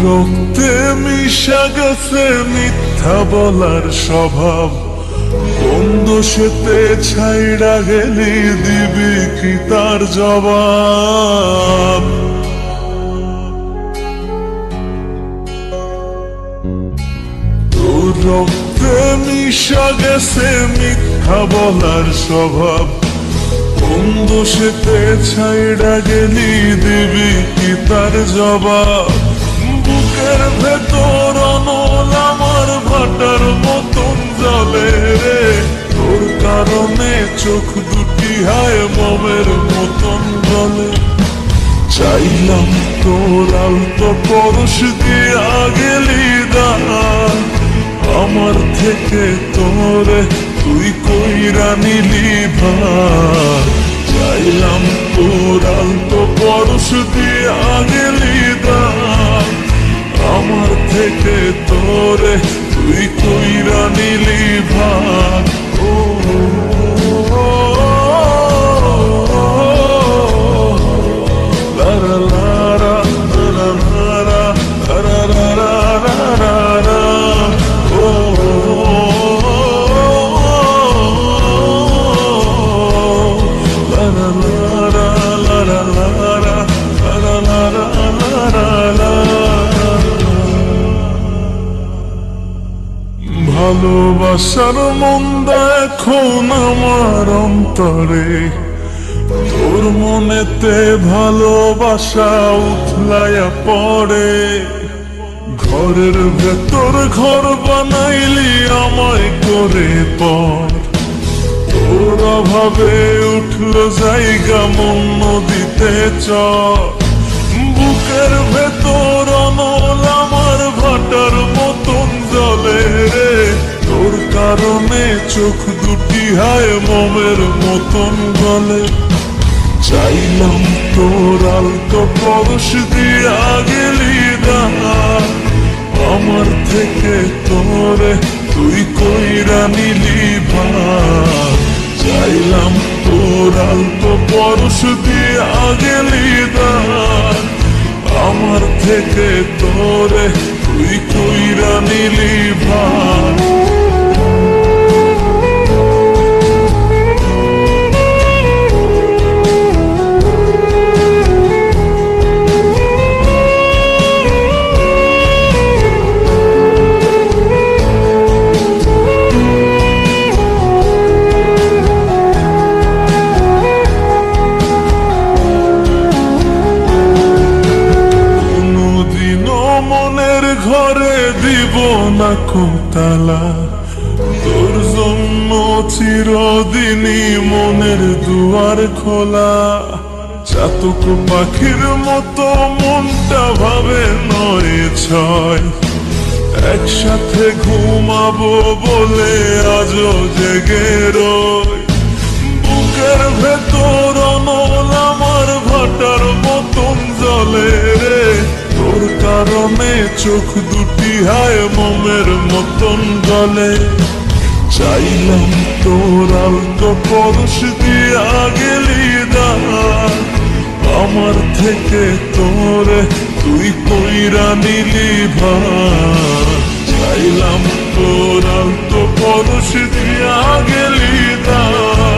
রক্তে মিশা গেছে মিথ্যা বলার স্বভাব, কোন দোষেতে ছাইড়া গেলি দিবি কি তার জবাব? তোর রক্তে মিশা গেছে মিথ্যা বলার স্বভাব, কোন দোষেতে ছাইড়া গেলি দিবি কি তার জবাব? বুকের ভেতর অনল আমার ভাটার মতন জ্বলে রে, তোর কারণে চোখ দুটি হায় মমের মতন জ্বলে। চাইলাম তোর আলতো পরশ দিয়া গেলি দানা, আমার থেকে তোরে তুই কইরা নিলি ভার। চাইলাম তোর আলতো পরশ দিয়া গেলি দানা, আমার থেকে তোরে তুই কইরা নিলি ভার। ভালোবাসার মন্দা এখন আমার অন্তরে, তোর মনেতে ভালোবাসা উথলাইয়া পড়ে। ঘরের ভেতর ঘর বানাইলি আমায় করে পর, তোর অভাবে উঠল জায়গা মন নদীতে চর। বুকের ভেতর অনল আমার ভাটার মতন জ্বলে রে, তোর কারণে চোখ দুটি হায় মমের মতন গলে। চাইলাম তোর আলতো পরশ দিয়া গেলি দানা, আমার থেকে তোরে তুই কইরা নিলি ভার। চাইলাম তোর আলতো পরশ দিয়া গেলি দানা, আমার থেকে তোরে তুই কইরা নিলি ভার। ঘরে দিব না কোতালা, তোর জন্য চিরদিনই মনের দুয়ার খোলা। চাতক পাখির মতো মনটা ভাবে নয় ছয়, একসাথে ঘুমাবো বলে আজও জেগে রই। বুকের ভেতর অনল আমার ভাটার মতন জ্বলে রে, তোর কারণে চোখ দুটি হায় মমের মতন গলে। চাইলাম তোর আলতো পরশ দিয়া গেলি দানা, আমার থেকে তোরে তুই কইরা নিলি ভার। চাইলাম তোর আলতো পরশ দিয়া গেলি দানা,